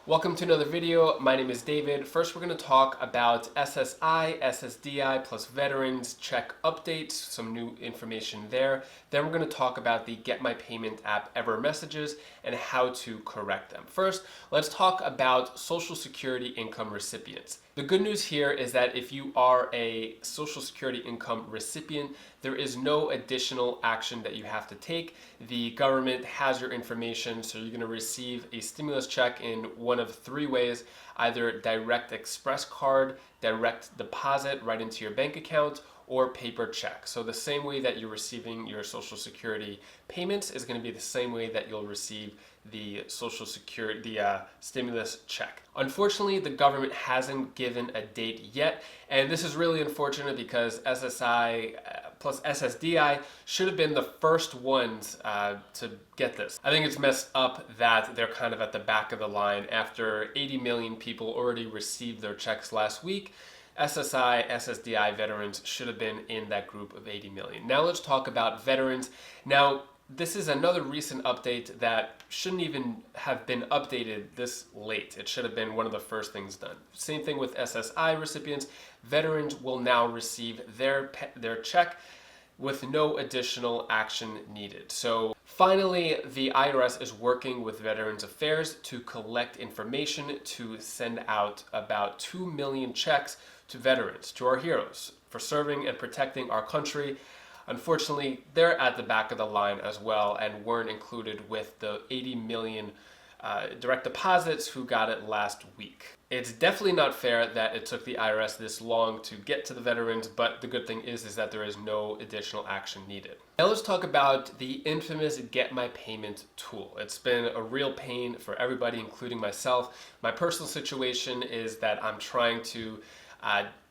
Welcome to another video. My name is David. First, we're going to talk about SSI, SSDI plus veterans check updates, some new information there. Then we're going to talk about the Get My Payment app error messages and how to correct them. First, let's talk about Social Security income recipients. The good news here is that if you are a Social Security income recipient, there is no additional action that you have to take. The government has your information, so you're going to receive a stimulus check in one of three ways: either direct express card, direct deposit right into your bank account, or paper check. So the same way that you're receiving your Social Security payments is going to be the same way that you'll receive the Social Security, the stimulus check. Unfortunately, the government hasn't given a date yet, and this is really unfortunate because SSI plus SSDI should have been the first ones to get this. I think it's messed up that they're kind of at the back of the line after 80 million people already received their checks last week. SSI, SSDI veterans should have been in that group of 80 million. Now let's talk about veterans. Now, this is another recent update that shouldn't even have been updated this late. It should have been one of the first things done. Same thing with SSI recipients. Veterans will now receive their check with no additional action needed. So finally, the IRS is working with Veterans Affairs to collect information to send out about 2 million checks to veterans, to our heroes, for serving and protecting our country. Unfortunately, they're at the back of the line as well and weren't included with the 80 million direct deposits who got it last week. It's definitely not fair that it took the IRS this long to get to the veterans, but the good thing is that there is no additional action needed. Now let's talk about the infamous Get My Payment tool. It's been a real pain for everybody, including myself. My personal situation is that I'm trying to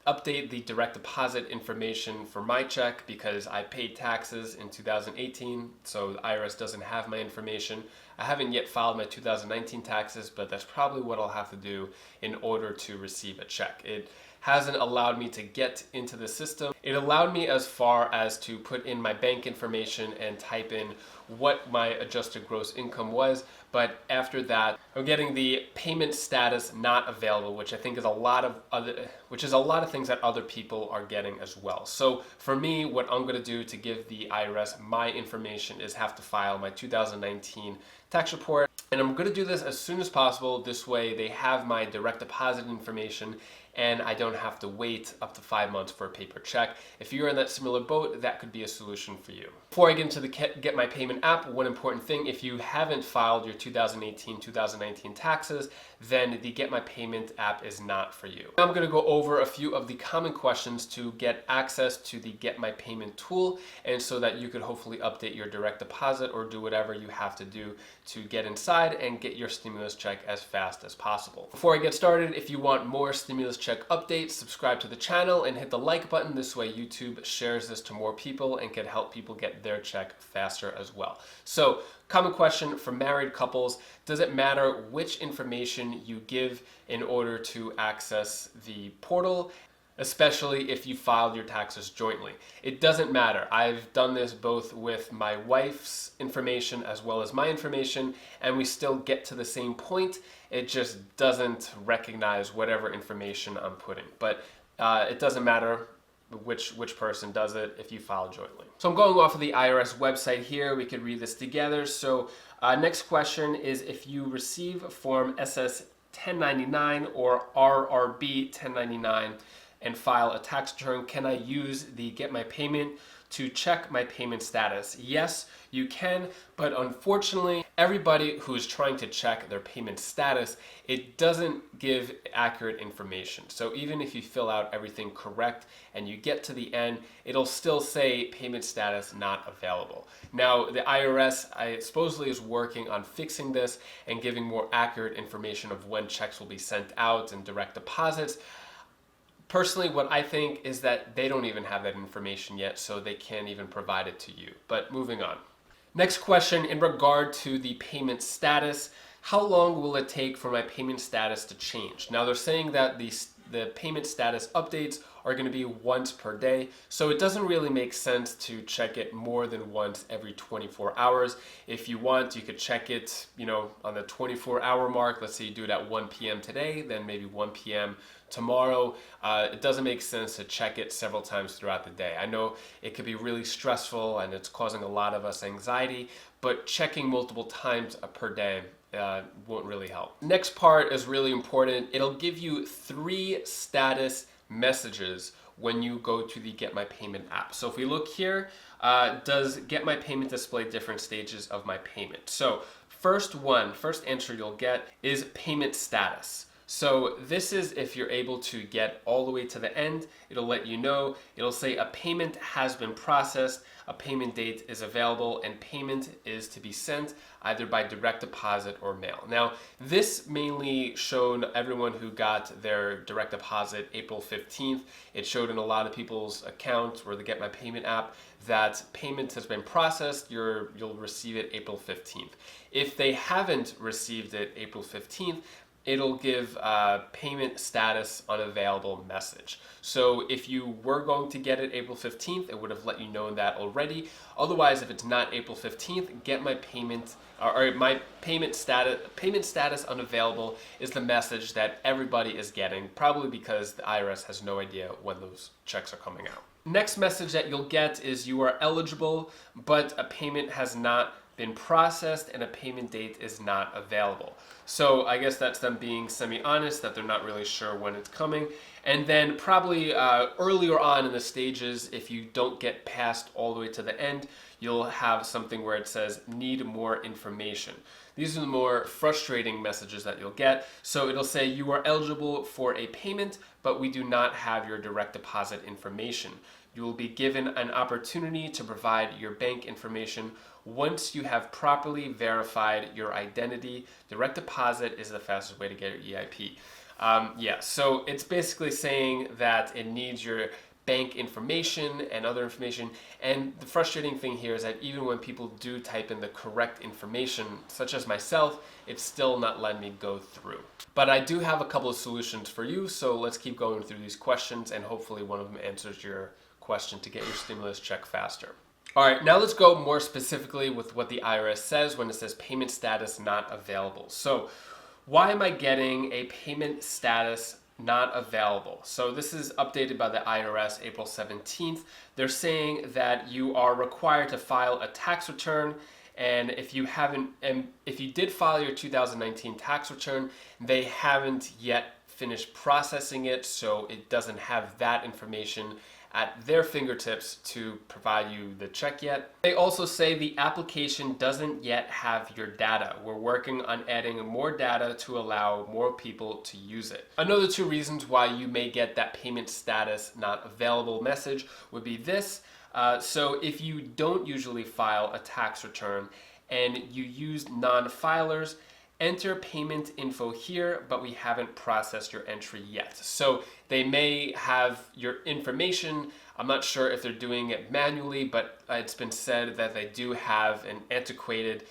update the direct deposit information for my check because I paid taxes in 2018, so the IRS doesn't have my information. I haven't yet filed my 2019 taxes, but that's probably what I'll have to do in order to receive a check. It hasn't allowed me to get into the system. It allowed me as far as to put in my bank information and type in what my adjusted gross income was, but after that, I'm getting the payment status not available, which I think is a lot of things that other people are getting as well. So for me, what I'm gonna do to give the IRS my information is have to file my 2019 tax report. And I'm gonna do this as soon as possible. This way they have my direct deposit information and I don't have to wait up to 5 months for a paper check. If you're in that similar boat, that could be a solution for you. Before I get into the Get My Payment app, one important thing: if you haven't filed your 2018-2019 taxes, then the Get My Payment app is not for you. I'm gonna go over a few of the common questions to get access to the Get My Payment tool, and so that you could hopefully update your direct deposit or do whatever you have to do to get inside and get your stimulus check as fast as possible. Before I get started, if you want more stimulus check updates, subscribe to the channel and hit the like button. This way YouTube shares this to more people and can help people get their check faster as well. So, common question for married couples: does it matter which information you give in order to access the portal, especially if you filed your taxes jointly? It doesn't matter. I've done this both with my wife's information as well as my information, and we still get to the same point. It just doesn't recognize whatever information I'm putting. But it doesn't matter which person does it if you file jointly. So I'm going off of the IRS website here. We could read this together. So next question is: if you receive Form SS 1099 or RRB 1099 and file a tax return, can I use the Get My Payment to check my payment status? Yes, you can, but unfortunately, everybody who is trying to check their payment status, it doesn't give accurate information. So even if you fill out everything correct and you get to the end, it'll still say payment status not available. Now, the IRS supposedly is working on fixing this and giving more accurate information of when checks will be sent out and direct deposits. Personally, what I think is that they don't even have that information yet, so they can't even provide it to you. But moving on. Next question, in regard to the payment status: how long will it take for my payment status to change? Now, they're saying that the payment status updates are going to be once per day. So it doesn't really make sense to check it more than once every 24 hours. If you want, you could check it, on the 24-hour mark. Let's say you do it at 1 p.m. today, then maybe 1 p.m. tomorrow. It doesn't make sense to check it several times throughout the day. I know it could be really stressful and it's causing a lot of us anxiety, but checking multiple times per day won't really help. Next part is really important. It'll give you 3 status messages when you go to the Get My Payment app. So if we look here, does Get My Payment display different stages of my payment? So first answer you'll get is payment status. So this is if you're able to get all the way to the end. It'll let you know, it'll say a payment has been processed, a payment date is available, and payment is to be sent either by direct deposit or mail. Now, this mainly showed everyone who got their direct deposit April 15th. It showed in a lot of people's accounts or the Get My Payment app that payment has been processed. You'll receive it April 15th. If they haven't received it April 15th, it'll give payment status unavailable message. So if you were going to get it April 15th, it would have let you know that already. Otherwise, if it's not April 15th, Get My Payment or my payment status unavailable is the message that everybody is getting, probably because the IRS has no idea when those checks are coming out. Next message that you'll get is you are eligible, but a payment has not been processed and a payment date is not available. So I guess that's them being semi-honest that they're not really sure when it's coming. And then probably earlier on in the stages, if you don't get past all the way to the end, you'll have something where it says need more information. These are the more frustrating messages that you'll get. So it'll say you are eligible for a payment, but we do not have your direct deposit information. You will be given an opportunity to provide your bank information once you have properly verified your identity. Direct deposit is the fastest way to get your EIP. So it's basically saying that it needs your bank information and other information. And the frustrating thing here is that even when people do type in the correct information, such as myself, it's still not letting me go through. But I do have a couple of solutions for you, so let's keep going through these questions and hopefully one of them answers your question to get your stimulus check faster. All right, now let's go more specifically with what the IRS says when it says payment status not available. So why am I getting a payment status not available? So this is updated by the IRS April 17th. They're saying that you are required to file a tax return, and if you did file your 2019 tax return, they haven't yet finished processing it, so it doesn't have that information at their fingertips to provide you the check yet. They also say the application doesn't yet have your data. We're working on adding more data to allow more people to use it. Another 2 reasons why you may get that payment status not available message would be this. So if you don't usually file a tax return and you use non-filers, enter payment info here, but we haven't processed your entry yet. So they may have your information. I'm not sure if they're doing it manually, but it's been said that they do have an antiquated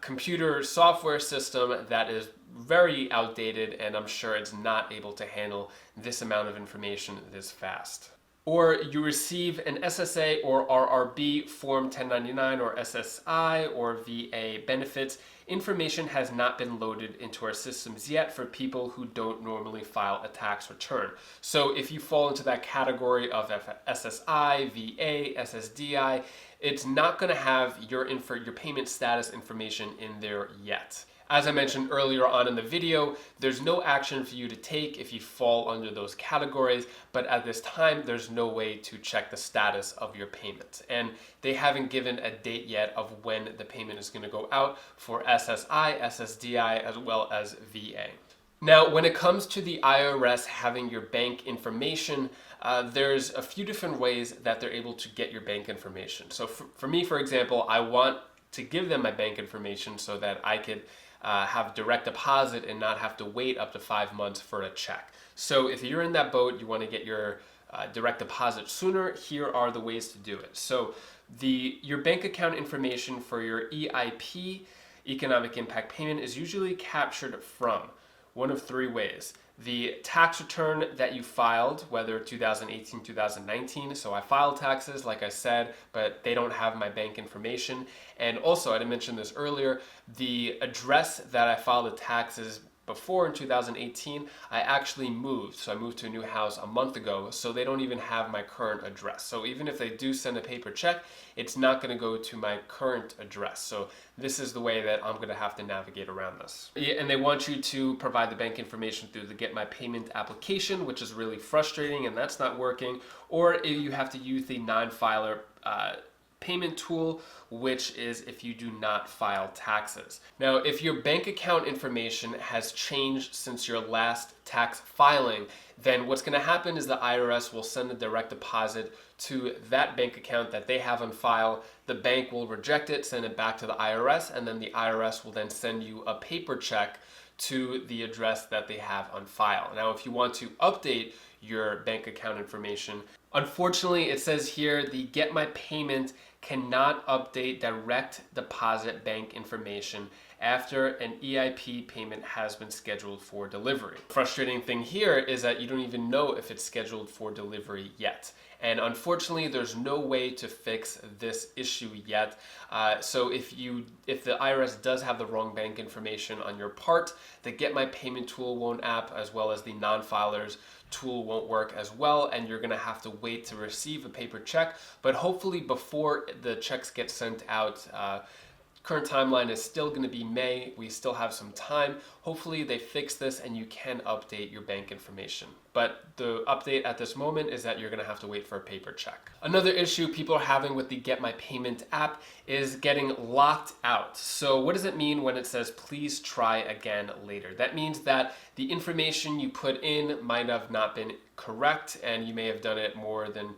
computer software system that is very outdated, and I'm sure it's not able to handle this amount of information this fast. Or you receive an SSA or RRB Form 1099 or SSI or VA benefits. Information has not been loaded into our systems yet for people who don't normally file a tax return. So if you fall into that category of SSI, VA, SSDI, it's not going to have your payment status information in there yet. As I mentioned earlier on in the video, there's no action for you to take if you fall under those categories, but at this time, there's no way to check the status of your payment. And they haven't given a date yet of when the payment is going to go out for SSI, SSDI, as well as VA. Now, when it comes to the IRS having your bank information, there's a few different ways that they're able to get your bank information. So for me, for example, I want to give them my bank information so that I could have direct deposit and not have to wait up to 5 months for a check. So if you're in that boat, you want to get your direct deposit sooner, here are the ways to do it. So your bank account information for your EIP, economic impact payment, is usually captured from one of three ways. The tax return that you filed, whether 2018, 2019. So I filed taxes, like I said, but they don't have my bank information. And also, I didn't mention this earlier, the address that I filed the taxes before in 2018, I actually moved. So I moved to a new house a month ago, so they don't even have my current address. So even if they do send a paper check, it's not going to go to my current address. So this is the way that I'm going to have to navigate around this. Yeah, and they want you to provide the bank information through the Get My Payment application, which is really frustrating, and that's not working. Or you have to use the non-filer payment tool, which is if you do not file taxes. Now, if your bank account information has changed since your last tax filing, then what's going to happen is the IRS will send a direct deposit to that bank account that they have on file. The bank will reject it, send it back to the IRS, and then the IRS will then send you a paper check to the address that they have on file. Now, if you want to update your bank account information, unfortunately, it says here the Get My Payment cannot update direct deposit bank information after an EIP payment has been scheduled for delivery. The frustrating thing here is that you don't even know if it's scheduled for delivery yet. And unfortunately, there's no way to fix this issue yet. So if the IRS does have the wrong bank information on your part, the Get My Payment tool won't app, as well as the non-filers tool won't work as well, and you're gonna have to wait to receive a paper check. But hopefully before the checks get sent out, current timeline is still going to be May. We still have some time. Hopefully they fix this and you can update your bank information. But the update at this moment is that you're going to have to wait for a paper check. Another issue people are having with the Get My Payment app is getting locked out. So what does it mean when it says please try again later? That means that the information you put in might have not been correct, and you may have done it more than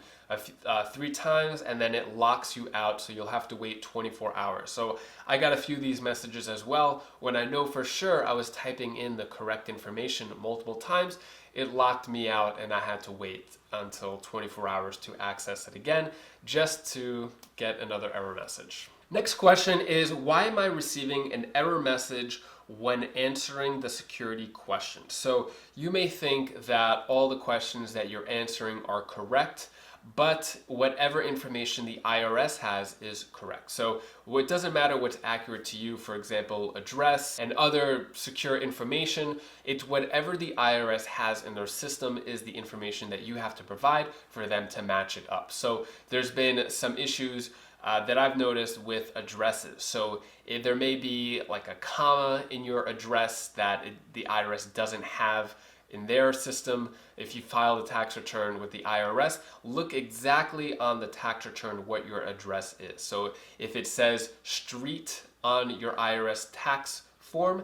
3 times, and then it locks you out, so you'll have to wait 24 hours. So I got a few of these messages as well. When I know for sure I was typing in the correct information multiple times, it locked me out and I had to wait until 24 hours to access it again, just to get another error message. Next question is, why am I receiving an error message when answering the security question? So you may think that all the questions that you're answering are correct, but whatever information the IRS has is correct. So it doesn't matter what's accurate to you, for example, address and other secure information. It's whatever the IRS has in their system is the information that you have to provide for them to match it up. So there's been some issues that I've noticed with addresses. So there may be like a comma in your address that the IRS doesn't have in their system. If you file the tax return with the IRS, look exactly on the tax return what your address is. So if it says street on your IRS tax form,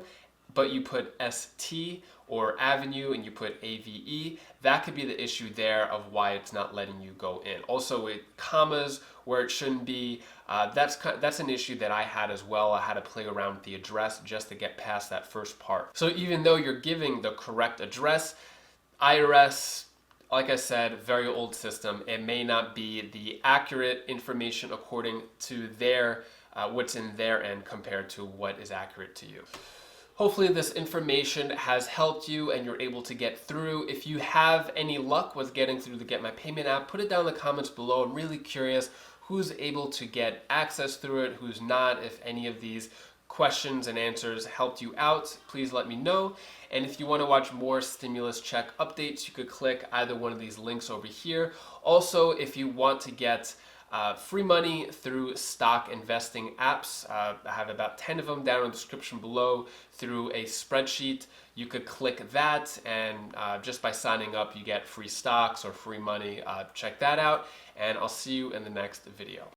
but you put ST or avenue and you put AVE, that could be the issue there of why it's not letting you go in. Also with commas where it shouldn't be, that's an issue that I had as well. I had to play around with the address just to get past that first part. So even though you're giving the correct address, IRS, like I said, very old system, it may not be the accurate information according to their what's in their end compared to what is accurate to you. Hopefully this information has helped you and you're able to get through. If you have any luck with getting through the Get My Payment app, put it down in the comments below. I'm really curious who's able to get access through it, who's not. If any of these questions and answers helped you out, please let me know. And if you want to watch more stimulus check updates, you could click either one of these links over here. Also, if you want to get free money through stock investing apps, I have about 10 of them down in the description below through a spreadsheet. You could click that, and just by signing up you get free stocks or free money. Check that out, and I'll see you in the next video.